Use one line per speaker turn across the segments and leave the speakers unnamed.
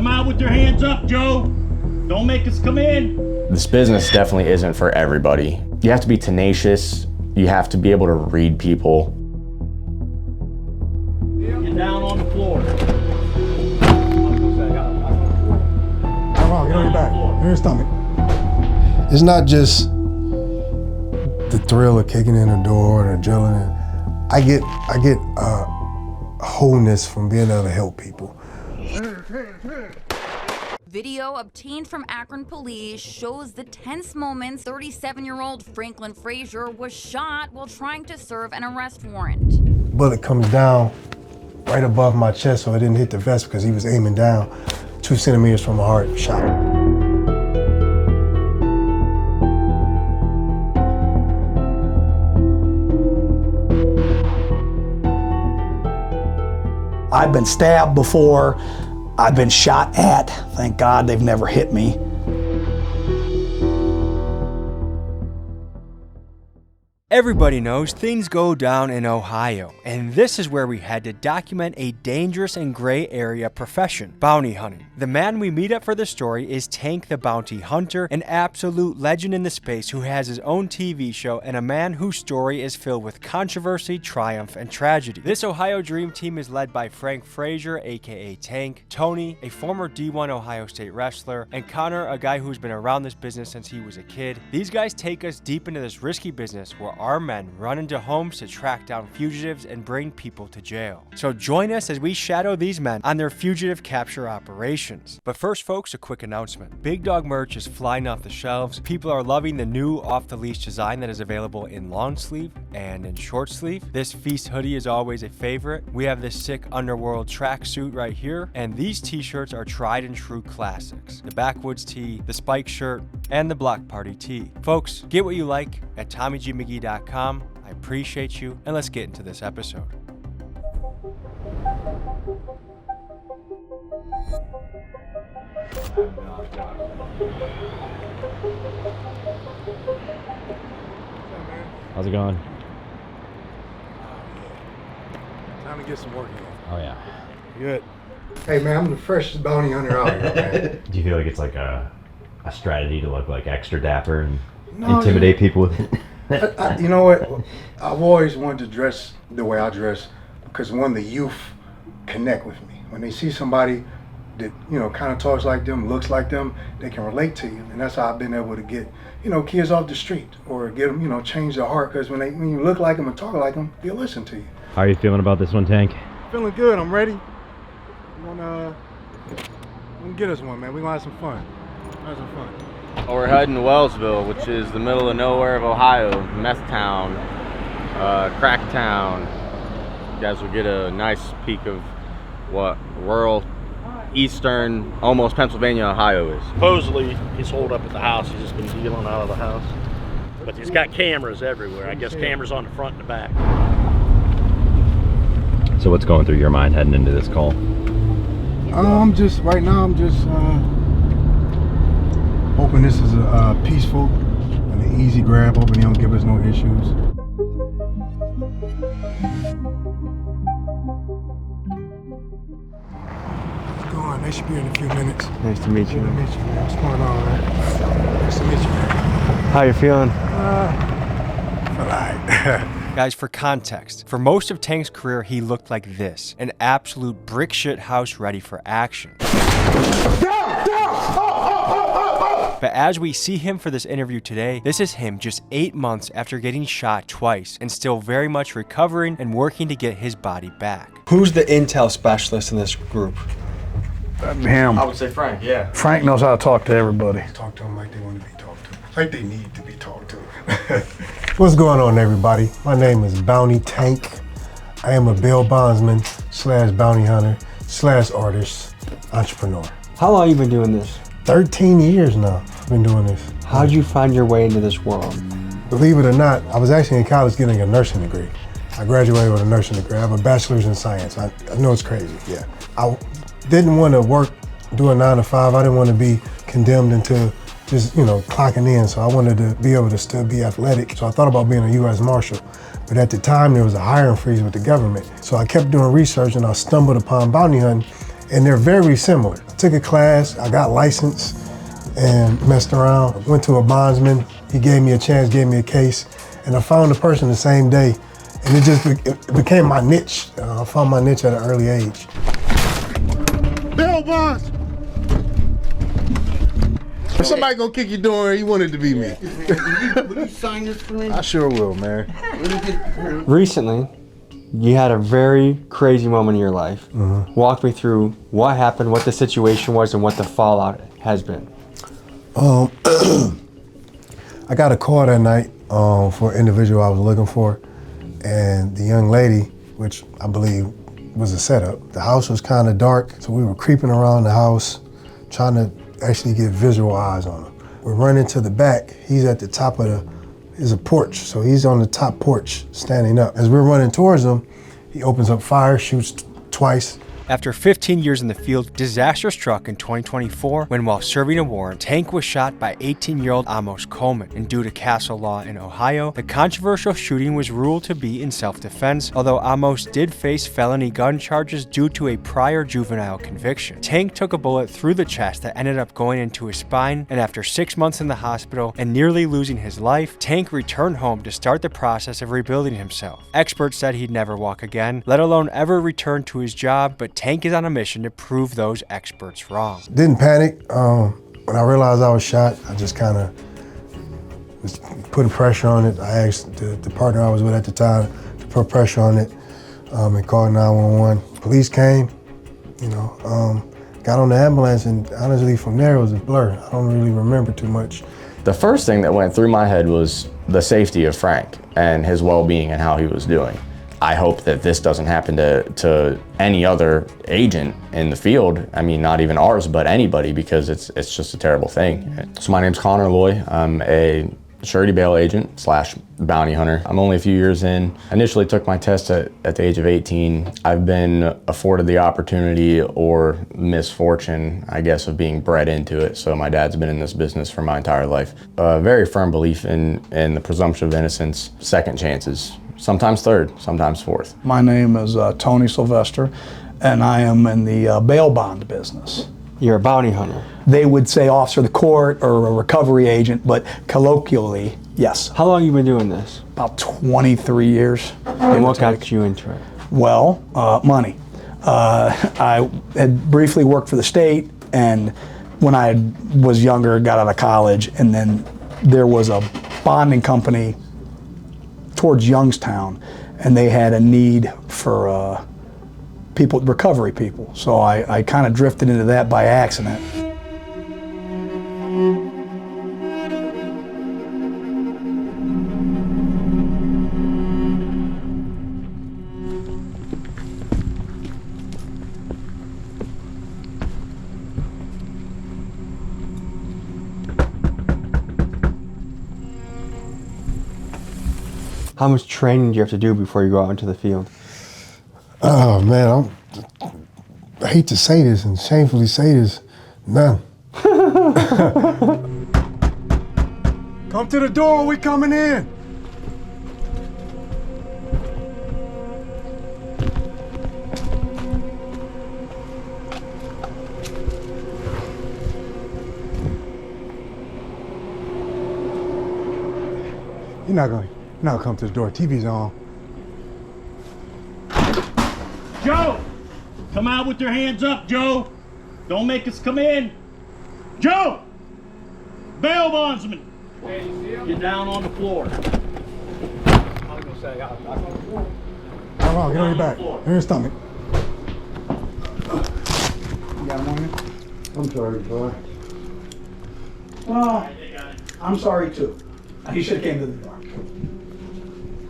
Come out with your hands up, Joe. Don't make us come in.
This business definitely isn't for everybody. You have to be tenacious. You have to be able to read people.
Get down on the floor.
Come on, get on your back. In your stomach. It's not just the thrill of kicking in a door and adrenaline. I get wholeness from being able to help people.
Video obtained from Akron police shows the tense moments 37-year-old Franklin Frazier was shot while trying to serve an arrest warrant.
Bullet comes down right above my chest, so it didn't hit the vest because he was aiming down 2 centimeters from my heart, shot.
I've been stabbed before. I've been shot at. Thank God they've never hit me.
Everybody knows things go down in Ohio, and this is where we had to document a dangerous and gray area profession, bounty hunting. The man we meet up for the story is Tank the Bounty Hunter, an absolute legend in the space who has his own TV show and a man whose story is filled with controversy, triumph, and tragedy. This Ohio Dream Team is led by Frank Frazier, aka Tank, Tony, a former D1 Ohio State wrestler, and Connor, a guy who's been around this business since he was a kid. These guys take us deep into this risky business where our men run into homes to track down fugitives and bring people to jail. So join us as we shadow these men on their fugitive capture operations. But first, folks, a quick announcement. Big Dog merch is flying off the shelves. People are loving the new off-the-leash design that is available in long sleeve and in short sleeve. This Feast hoodie is always a favorite. We have this sick Underworld tracksuit right here, and these t-shirts are tried and true classics. The Backwoods tee, the Spike shirt, and the Block Party tee. Folks, get what you like at TommyGMcGee.com. I appreciate you, and let's get into this episode.
How's it going?
Time to get some work in.
Oh yeah.
Good. Hey man, I'm the freshest bounty hunter out here, man.
Do you feel like it's like a strategy to look like extra dapper and intimidate people with it?
You know what? I've always wanted to dress the way I dress because the youth connect with me. When they see somebody that, kind of talks like them, looks like them, they can relate to you. And that's how I've been able to get, kids off the street or get them, change their heart. Because when you look like them and talk like them, they'll listen to you.
How are you feeling about this one, Tank?
Feeling good. I'm ready. I'm gonna get us one, man. We're gonna have some fun.
Well, we're heading to Wellsville, which is the middle of nowhere of Ohio, meth town, crack town. You guys will get a nice peek of what rural, eastern, almost Pennsylvania, Ohio is.
Supposedly, he's holed up at the house. He's just been dealing out of the house. But he's got cameras everywhere. I guess cameras on the front and the back.
So what's going through your mind heading into this call?
Right now I'm just hoping this is a peaceful and an easy grab, hoping they don't give us no issues. What's going on? They should be in a few minutes.
Nice to meet you.
Nice to meet you, man. What's going on, man? Nice to meet you, man.
How you feeling?
All right.
Guys, for context, for most of Tank's career, he looked like this, an absolute brick shit house ready for action. But as we see him for this interview today, this is him just 8 months after getting shot twice and still very much recovering and working to get his body back.
Who's the intel specialist in this group?
Him.
I would say Frank, yeah.
Frank knows how to talk to everybody. Talk to them like they want to be talked to. Like they need to be talked to. What's going on, everybody? My name is Bounty Tank. I am a bail bondsman / bounty hunter / artist, entrepreneur.
How long have you been doing this?
13 years now I've been doing this.
How did you find your way into this world?
Believe it or not, I was actually in college getting a nursing degree. I graduated with a nursing degree. I have a bachelor's in science. I know it's crazy, yeah. I didn't want to work, do a 9 to 5. I didn't want to be condemned into just, clocking in. So I wanted to be able to still be athletic. So I thought about being a U.S. Marshal. But at the time, there was a hiring freeze with the government. So I kept doing research and I stumbled upon bounty hunting. and they're very similar. I took a class, I got licensed, and messed around. Went to a bondsman. He gave me a chance, gave me a case, and I found the person the same day, and it became my niche. I found my niche at an early age.
Bail bonds! If somebody gonna kick your door, you want it to be me.
Will you sign this for me?
I sure will, man.
Recently, you had a very crazy moment in your life. Walk me through what happened, what the situation was, and what the fallout has been.
I got a call that night for an individual I was looking for, and the young lady, which I believe was a setup. The house was kind of dark, so we were creeping around the house, trying to actually get visual eyes on him. We're running to the back. He's at the top of there's a porch, so he's on the top porch, standing up. As we're running towards him, he opens up fire, shoots twice.
After 15 years in the field, disaster struck in 2024 when, while serving a warrant, Tank was shot by 18-year-old Amos Coleman. And due to castle law in Ohio, the controversial shooting was ruled to be in self-defense, although Amos did face felony gun charges due to a prior juvenile conviction. Tank took a bullet through the chest that ended up going into his spine, and after 6 months in the hospital and nearly losing his life, Tank returned home to start the process of rebuilding himself. Experts said he'd never walk again, let alone ever return to his job, but Tank is on a mission to prove those experts wrong.
Didn't panic. When I realized I was shot, I just kind of was putting pressure on it. I asked the partner I was with at the time to put pressure on it and called 911. Police came, got on the ambulance, and honestly, from there it was a blur. I don't really remember too much.
The first thing that went through my head was the safety of Frank and his well-being and how he was doing. I hope that this doesn't happen to any other agent in the field. I mean, not even ours, but anybody, because it's just a terrible thing. So my name's Connor Loy. I'm a surety bail agent / bounty hunter. I'm only a few years in. Initially took my test at the age of 18. I've been afforded the opportunity or misfortune, I guess, of being bred into it. So my dad's been in this business for my entire life. A very firm belief in the presumption of innocence, second chances. Sometimes third, sometimes fourth.
My name is Tony Sylvester, and I am in the bail bond business.
You're a bounty hunter.
They would say officer of the court or a recovery agent, but colloquially, yes.
How long have you been doing this?
About 23 years.
And what got you into it?
Well, money. I had briefly worked for the state, and when I was younger, got out of college, and then there was a bonding company towards Youngstown, and they had a need for recovery people. So I kind of drifted into that by accident.
How much training do you have to do before you go out into the field?
Oh man, I hate to say this and shamefully say this, none. Come to the door, we coming in. You're not gonna come to the door, TV's on.
Joe! Come out with your hands up, Joe! Don't make us come in! Joe! Bail bondsman! Get down on the floor.
I'm gonna say,
Come on, get on your back. In your stomach.
You got him on you?
I'm sorry, boy.
Well, I'm sorry too. He should have came to the door.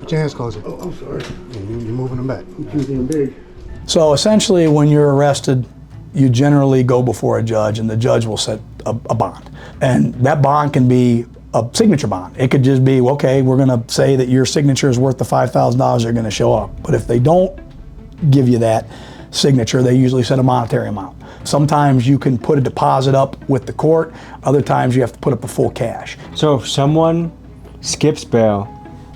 Put your hands closer. Oh, I'm sorry. You're moving them back. You're getting big.
So essentially, when you're arrested, you generally go before a judge, and the judge will set a bond. And that bond can be a signature bond. It could just be, okay, we're gonna say that your signature is worth the $5,000 they're gonna show up. But if they don't give you that signature, they usually set a monetary amount. Sometimes you can put a deposit up with the court, other times you have to put up a full cash.
So if someone skips bail,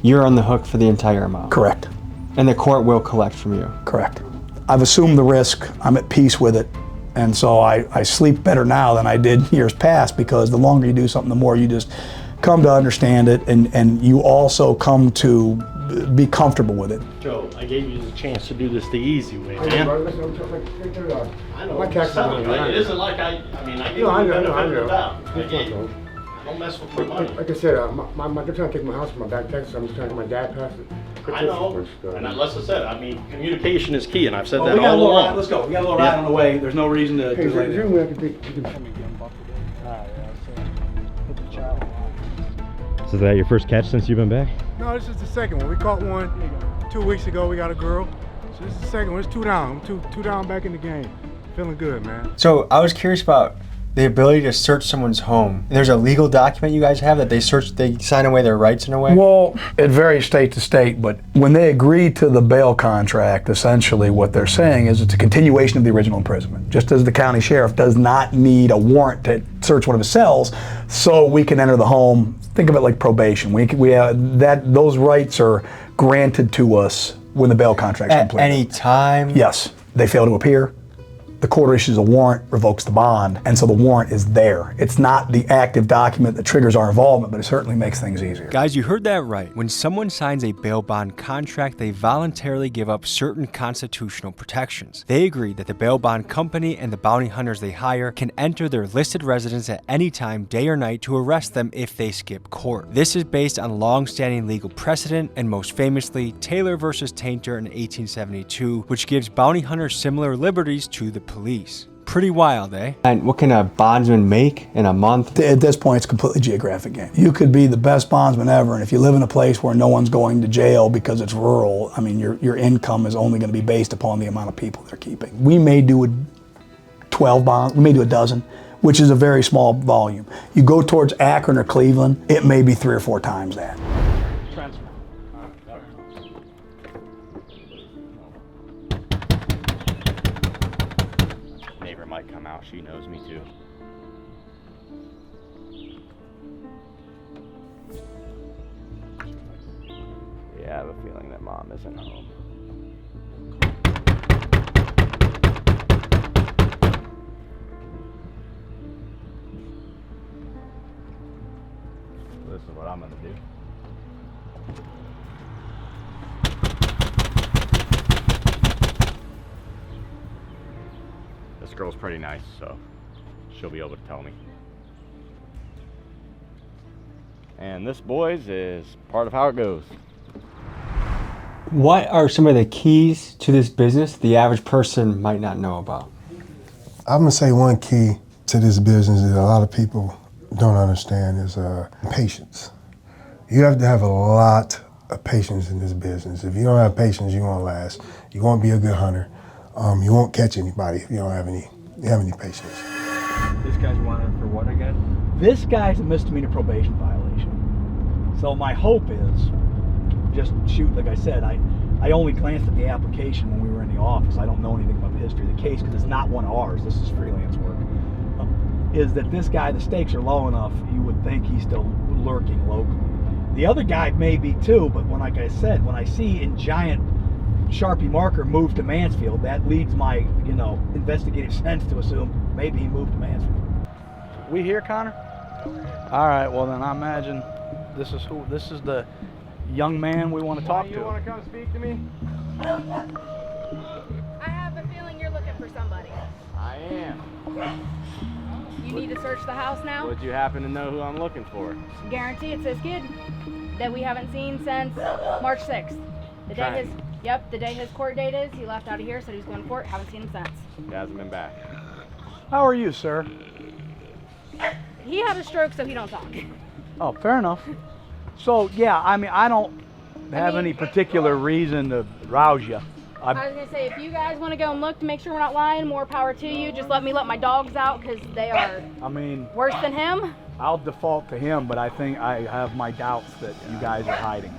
you're on the hook for the entire amount?
Correct.
And the court will collect from you?
Correct. I've assumed the risk, I'm at peace with it, And so I sleep better now than I did years past, because the longer you do something, the more you just come to understand it, and you also come to be comfortable with it.
Joe, I gave you the chance to do this the easy way, man. I know.
My taxes are
It isn't like I mean, I gave you the benefit of the doubt. Don't mess with my money.
Like I said, they're trying to take my house from my back taxes. I'm just trying to get my dad passed it.
I know, and as I said, I mean, communication is key, and I've said
Well,
that
we got a
all
little
along.
ride. Let's go. We got a little ride on the way. There's no reason to.
Hey,
delay
is
it.
there a way I can take?
So is that your first catch since you've been back?
No, this is the second one. We caught one 2 weeks ago. We got a girl. So this is the second one. It's 2 down. I'm two down back in the game. Feeling good, man.
So I was curious about the ability to search someone's home. There's a legal document you guys have that they sign away their rights in a way?
Well, it varies state to state, but when they agree to the bail contract, essentially what they're saying is it's a continuation of the original imprisonment. Just as the county sheriff does not need a warrant to search one of his cells, so we can enter the home. Think of it like probation. Those rights are granted to us when the bail contract is completed.
At any time?
Yes. They fail to appear, the court issues a warrant, revokes the bond, and so the warrant is there. It's not the active document that triggers our involvement, but it certainly makes things easier.
Guys, you heard that right. When someone signs a bail bond contract, they voluntarily give up certain constitutional protections. They agree that the bail bond company and the bounty hunters they hire can enter their listed residence at any time, day or night, to arrest them if they skip court. This is based on long-standing legal precedent, and most famously, Taylor versus Tainter in 1872, which gives bounty hunters similar liberties to the police. Pretty wild, eh?
And what can a bondsman make in a month?
At this point, it's a completely geographic game. You could be the best bondsman ever, and if you live in a place where no one's going to jail because it's rural, I mean, your income is only going to be based upon the amount of people they're keeping. We may do 12 bonds, we may do a dozen, which is a very small volume. You go towards Akron or Cleveland, it may be 3 or 4 times that.
Neighbor might come out, she knows me too. Yeah, I have a feeling that mom isn't home. This is what I'm gonna do. This girl's pretty nice, so she'll be able to tell me. And this, boys, is part of how it goes.
What are some of the keys to this business the average person might not know about?
I'm gonna say one key to this business that a lot of people don't understand is patience. You have to have a lot of patience in this business. If you don't have patience, you won't last. You won't be a good hunter. You won't catch anybody if you don't have any patience.
This guy's wanted for what again? This guy's a misdemeanor probation violation. So my hope is, just shoot, like I said, I only glanced at the application when we were in the office. I don't know anything about the history of the case because it's not one of ours. This is freelance work. Is that this guy, the stakes are low enough, you would think he's still lurking locally. The other guy may be too, but like I said, when I see in giant Sharpie marker move to Mansfield, that leads my, investigative sense to assume maybe he moved to Mansfield.
We here, Connor? All right, well then I imagine this is the young man we want to talk to.
You want to come speak to me?
I have a feeling you're looking for somebody.
I am.
You need to search the house now?
Would you happen to know who I'm looking for?
Guarantee it's this kid that we haven't seen since March 6th. The day his court date is, he left out of here, said he was going to court, haven't seen him since.
He hasn't been back.
How are you, sir?
He had a stroke, so he don't talk.
Oh, fair enough. So, yeah, I mean, I don't have any particular reason to rouse you.
I was going to say, if you guys want to go and look to make sure we're not lying, more power to you. Just let me let my dogs out because they are worse than him.
I'll default to him, but I think I have my doubts that you guys are hiding.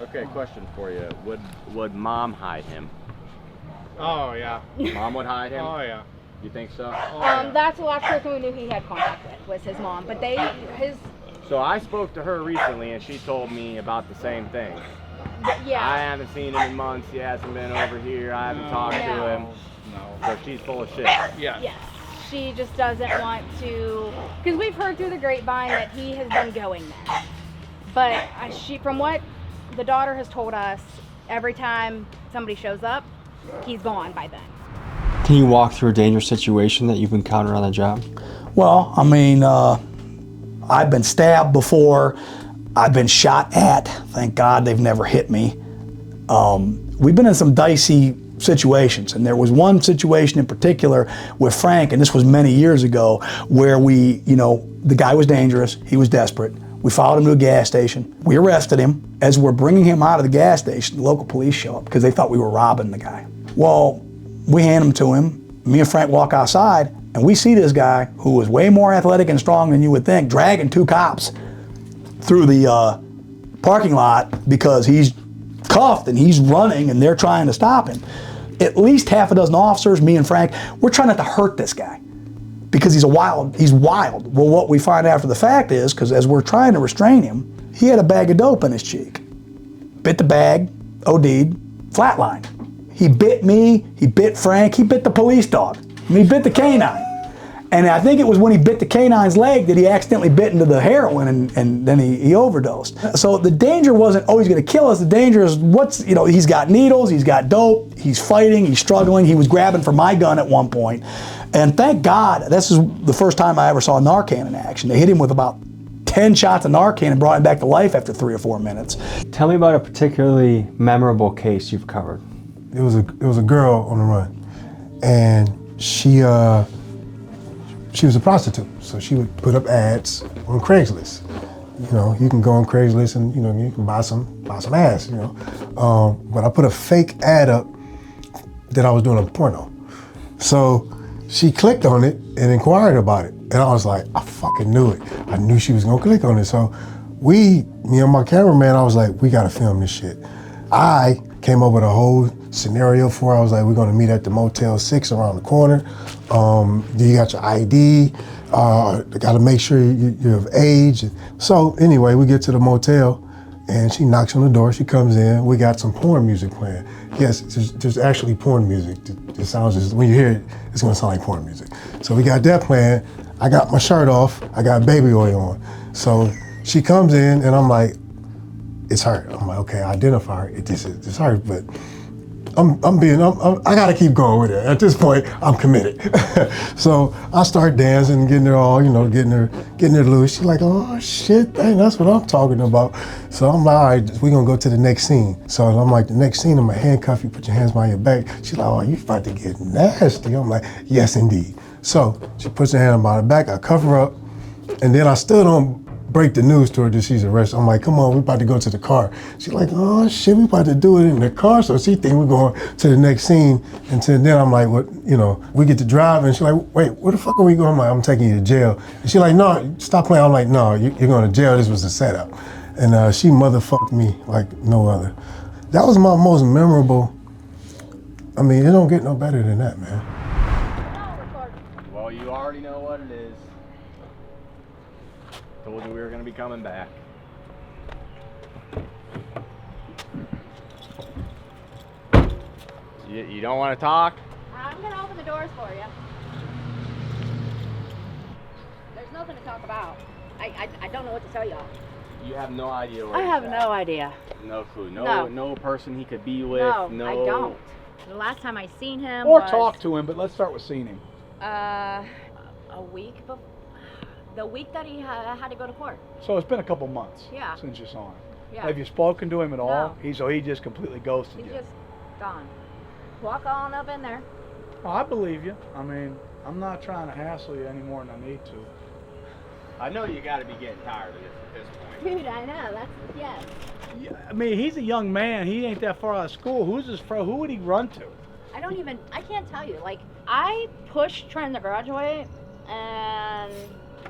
Okay, question for you. Would Mom hide him?
Oh, yeah.
Mom would hide him?
Oh, yeah.
You think so?
That's the last person we knew he had contact with, was his mom. But
So I spoke to her recently, and she told me about the same thing.
Yeah.
I haven't seen him in months. He hasn't been over here. I haven't talked to him. No. So she's full of shit.
Yeah.
Yes. She just doesn't want to, because we've heard through the grapevine that he has been going there. But from what the daughter has told us, every time somebody shows up, he's gone by then.
Can you walk through a dangerous situation that you've encountered on the job?
Well, I mean, I've been stabbed before. I've been shot at. Thank God they've never hit me. We've been in some dicey situations, and there was one situation in particular with Frank, and this was many years ago, where the guy was dangerous, he was desperate. We followed him to a gas station. We arrested him. As we're bringing him out of the gas station, the local police show up because they thought we were robbing the guy. Well, we hand him to him. Me and Frank walk outside, and we see this guy who was way more athletic and strong than you would think, dragging 2 cops through the parking lot because he's cuffed and he's running and they're trying to stop him. At least half a dozen officers, me and Frank, we're trying not to hurt this guy because he's wild. Well, what we find after the fact is, because as we're trying to restrain him, he had a bag of dope in his cheek. Bit the bag, OD'd, flatlined. He bit me, he bit Frank, he bit the police dog, and he bit the canine. And I think it was when he bit the canine's leg that he accidentally bit into the heroin and then he overdosed. So the danger wasn't, oh, he's gonna kill us. The danger is he's got needles, he's got dope, he's fighting, he's struggling. He was grabbing for my gun at one point. And thank God, this is the first time I ever saw Narcan in action. They hit him with about 10 shots of Narcan and brought him back to life after 3 or 4 minutes.
Tell me about a particularly memorable case you've covered.
It was a girl on the run, and she was a prostitute, so she would put up ads on Craigslist. You can go on Craigslist and you can buy some ass. But I put a fake ad up that I was doing a porno. So she clicked on it and inquired about it, and I was like, I fucking knew it. I knew she was gonna click on it. So me and my cameraman, I was like, we gotta film this shit. I came up with a whole scenario for her. I was like, we're gonna meet at the Motel 6 around the corner. You got your ID. Gotta make sure you're of age. So anyway, we get to the motel and she knocks on the door. She comes in. We got some porn music playing. Yes, there's actually porn music. It sounds just, when you hear it, it's gonna sound like porn music. So we got that playing. I got my shirt off. I got baby oil on. So she comes in and I'm like, it's her. I'm like, okay, identify her. It's her, but I gotta keep going with it. At this point, I'm committed. So I start dancing, getting her all, getting her loose. She's like, oh shit, dang, that's what I'm talking about. So I'm like, all right, we're gonna go to the next scene. So I'm like, the next scene, I'm gonna handcuff you, put your hands behind your back. She's like, oh, you about to get nasty. I'm like, yes, indeed. So she puts her hand behind her back, I cover her up, and then I still don't break the news to her that she's arrested. I'm like, come on, we're about to go to the car. She's like, oh shit, we about to do it in the car. So she think we're going to the next scene. And then I'm like, what, we get to drive, and she's like, wait, where the fuck are we going? I'm like, I'm taking you to jail. And she's like, no, stop playing. I'm like, no, you're going to jail. This was a setup. And she motherfucked me like no other. That was my most memorable. I mean, it don't get no better than that, man.
Well, you already know what it is. Told you we were going to be coming back. You don't want to talk?
I'm going to open the doors for you. There's nothing to talk about. I don't know what to tell y'all.
You have no idea where
I
he's
have
at.
No idea.
No clue. No person he could be with.
No, I don't. The last time I seen him
or
was,
talk to him, but let's start with seeing him.
A week before. The week that he had to go to court.
So it's been a couple months since you saw him. Yeah. Have you spoken to him at all?
No.
He just completely ghosted you.
He's just gone. Walk on up in there.
Oh, I believe you. I mean, I'm not trying to hassle you any more than I need to.
I know you got to be getting tired of this at this point.
Dude, I know. Yes.
Yeah, I mean, he's a young man. He ain't that far out of school. Who's his friend? Who would he run to?
I can't tell you. Like, I pushed trying to graduate, and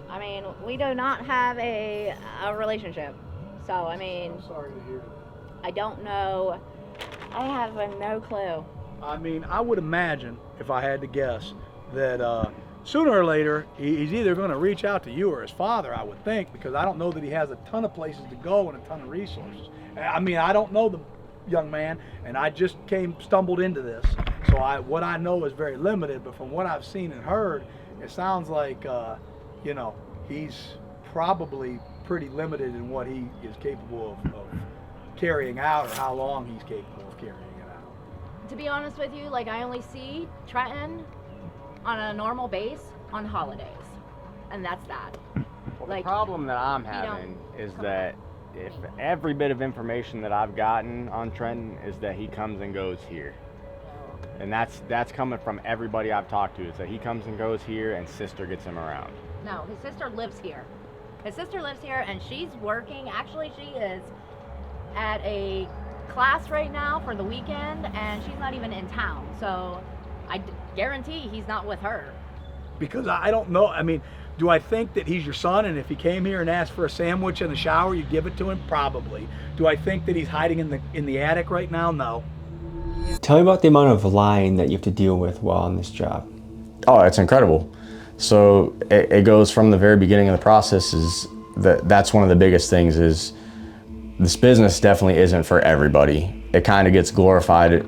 I mean, we do not have a relationship. So, I mean,
I'm sorry to hear.
I don't know. I have no clue.
I mean, I would imagine, if I had to guess, that
sooner or later, he's either going to reach out to you or his father, I would think, because I don't know that he has a ton of places to go and a ton of resources. I mean, I don't know the young man, and I just stumbled into this, so what I know is very limited. But from what I've seen and heard, it sounds like you know, he's probably pretty limited in what he is capable of carrying out, or how long he's capable of carrying it out.
To be honest with you, like, I only see Trenton on a normal base on holidays, and that's that.
Well,
like,
the problem that I'm having is that if every bit of information that I've gotten on Trenton is that he comes and goes here. And that's coming from everybody I've talked to, is that he comes and goes here and sister gets him around.
No, his sister lives here. His sister lives here, and she's working. Actually, she is at a class right now for the weekend, and she's not even in town. So I guarantee he's not with her.
Because I don't know, I mean, do I think that he's your son, and if he came here and asked for a sandwich in the shower, you'd give it to him? Probably. Do I think that he's hiding in the attic right now? No.
Tell me about the amount of lying that you have to deal with while on this job.
Oh, it's incredible. So it goes from the very beginning of the process. That's one of the biggest things, is this business definitely isn't for everybody. It kind of gets glorified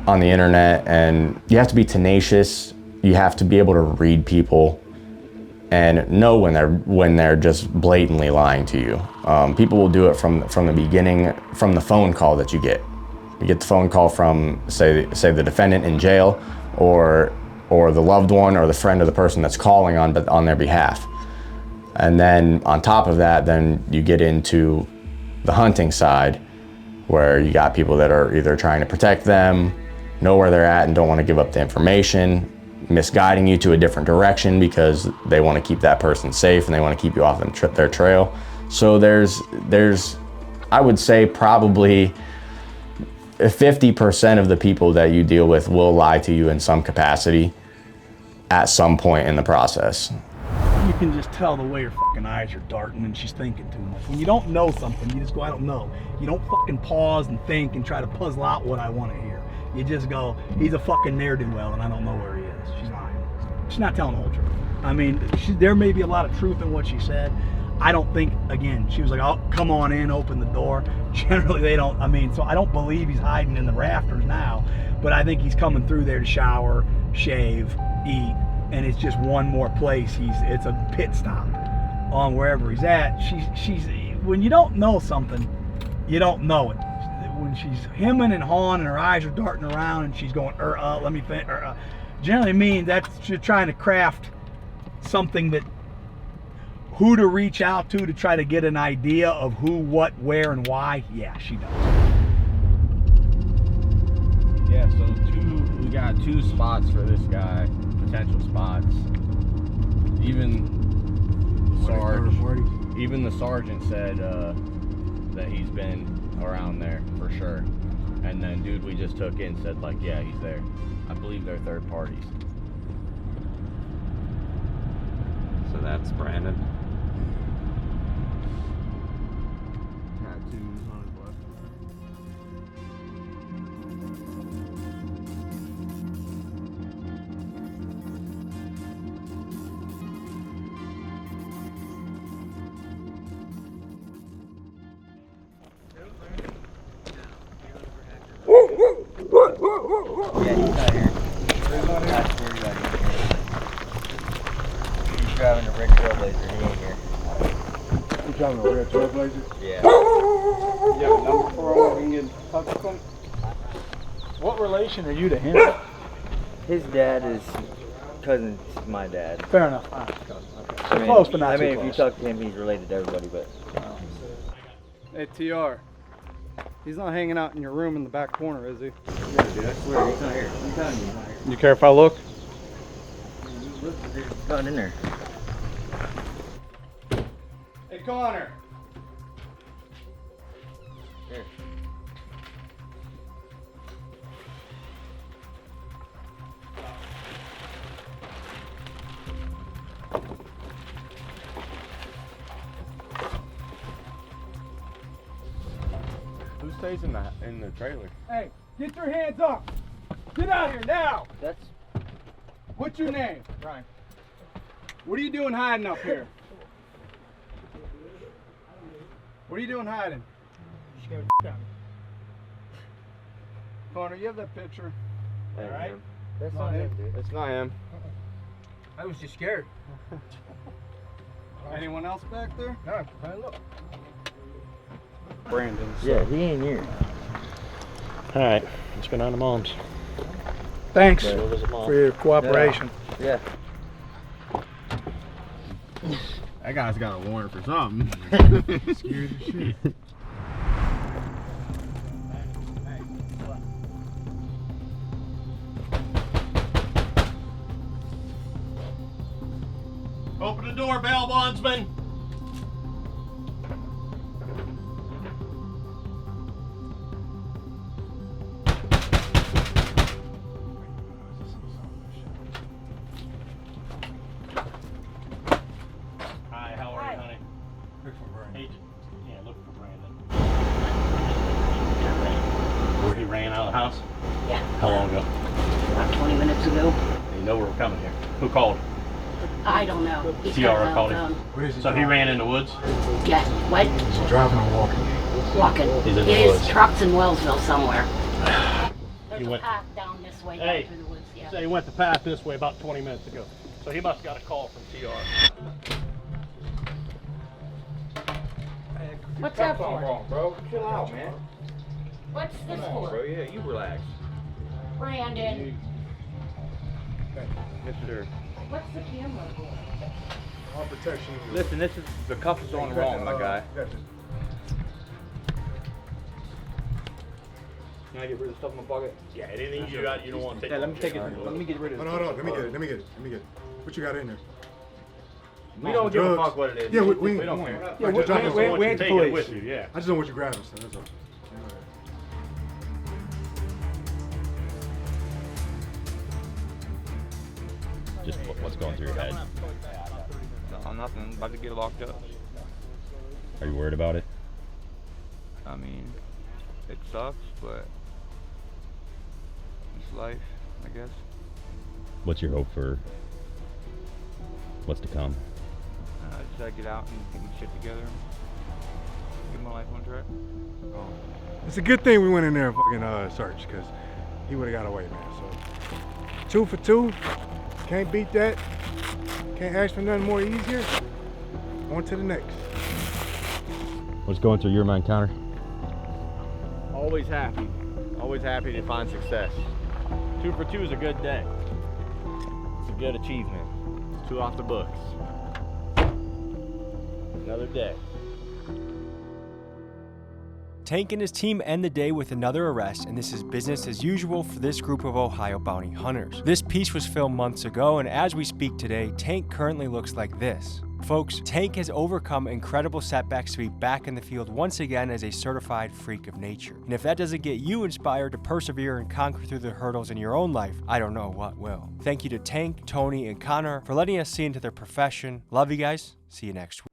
on the internet, and you have to be tenacious. You have to be able to read people and know when they're just blatantly lying to you. People will do it from the beginning, from the phone call that you get. You get the phone call from, say the defendant in jail, or the loved one or the friend of the person that's calling on their behalf. And then on top of that, then you get into the hunting side, where you got people that are either trying to protect them, know where they're at and don't want to give up the information, misguiding you to a different direction because they want to keep that person safe and they want to keep you off their trail. So there's I would say probably 50% of the people that you deal with will lie to you in some capacity at some point in the process.
You can just tell the way her fucking eyes are darting and she's thinking too much. When you don't know something, you just go, I don't know. You don't fucking pause and think and try to puzzle out what I want to hear. You just go, he's a fucking ne'er-do-well and I don't know where he is. She's lying. She's not telling the whole truth. I mean, there may be a lot of truth in what she said. I don't think, again, she was like, oh, come on in, open the door. Generally, they don't, I mean, so I don't believe he's hiding in the rafters now, but I think he's coming through there to shower, shave, eat, and it's just one more place. It's a pit stop on wherever he's at. She's when you don't know something, you don't know it. When she's hemming and hawing and her eyes are darting around and she's going, let me think, generally means that you're trying to craft something that, who to reach out to try to get an idea of who, what, where, and why. Yeah, she does.
Yeah, so we got 2 spots for this guy, potential spots. Even the sergeant said that he's been around there for sure. And then dude we just took in said, like, yeah, he's there. I believe they're third parties.
So that's Brandon.
Tattoos on his left.
Yeah, he's not here. That's where he's at. He's driving a red Trailblazer. He ain't here.
You driving a red Trailblazer?
Yeah.
You have a number for him? We can get in touch with him? What relation are you to him?
His dad is cousin to my dad.
Fair enough. Okay. So close, but not too
if
close.
you talk to him, he's related to everybody, but.
Hey, TR. He's not hanging out in your room in the back corner, is he?
Yeah, dude, I swear, he's not here. I'm telling you, he's not here.
You care if I look?
He's gone in there.
Hey, Connor.
Here.
Who stays in the trailer?
Hey, get your hands up. Get out here now.
That's.
What's your name?
Brian.
What are you doing hiding up here? What are you doing hiding? Connor, you have that picture.
All right.
That's not him, dude.
It's not him.
I was just scared. Anyone else back there? No, look. Brandon. So.
Yeah, he ain't here.
All right, let's go down to Mom's.
Thanks
Go visit Mom.
for your cooperation.
Yeah.
That guy's got a warrant for something.
Scared as shit.
Open the door, bail bondsman. Hi, how are you, honey?
Look for Brandon.
Hey, yeah, look for Brandon. Where he ran out of the house?
Yeah.
How long ago?
About 20 minutes ago.
You know we were coming here. Who called?
I don't know. He
TR called him.
What is he
So he
driving?
ran in the woods?
Yeah. What?
Is he driving or walking?
Walking.
He's in the
His
woods.
truck's in Wellsville somewhere. There's
He
a
went-
path down this way,
Hey,
down through the woods. Yeah.
so he went the path this way about 20 minutes ago. So he must have got a call from TR.
What's that for?
wrong, bro. Chill out, man.
What's this
Come on,
for?
bro. Yeah, you relax.
Brandon.
Mr.
What's the camera for?
All protection.
Listen, this is the cuff is on wrong, my guy. Can I get rid of stuff in my pocket?
Yeah, anything you got you don't want to take.
Yeah, let me take it. Let me get rid of
Hold on. Let me get it. What you got in there?
We don't give a fuck what it is.
Yeah, we
we don't
come on.
care.
Yeah, just drop it.
we ain't the police. With you, yeah.
I just don't want you grabbing stuff. That's all.
Just what's going through your head?
No, nothing. About to get locked up.
Are you worried about it?
I mean, it sucks, but it's life, I guess.
What's your hope for what's to come?
I just gotta get out and get my shit together and get my life on track.
It's a good thing we went in there and fucking searched, because he would have got away, man. So 2 for 2. Can't beat that. Can't ask for nothing more easier. On to the next.
What's going through your mind, Connor?
Always happy. Always happy to find success. 2 for 2 is a good day. It's a good achievement. It's 2 off the books. Another day.
Tank and his team end the day with another arrest, and this is business as usual for this group of Ohio bounty hunters. This piece was filmed months ago, and as we speak today, Tank currently looks like this. Folks, Tank has overcome incredible setbacks to be back in the field once again as a certified freak of nature. And if that doesn't get you inspired to persevere and conquer through the hurdles in your own life, I don't know what will. Thank you to Tank, Tony, and Connor for letting us see into their profession. Love you guys. See you next week.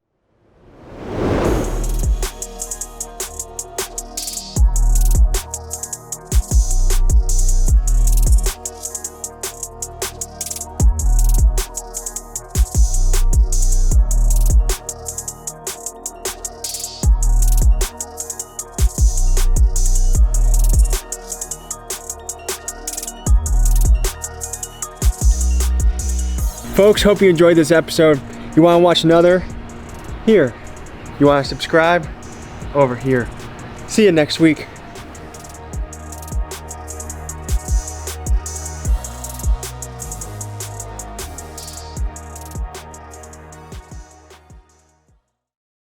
Folks, hope you enjoyed this episode. You want to watch another? Here. You want to subscribe? Over here. See you next week.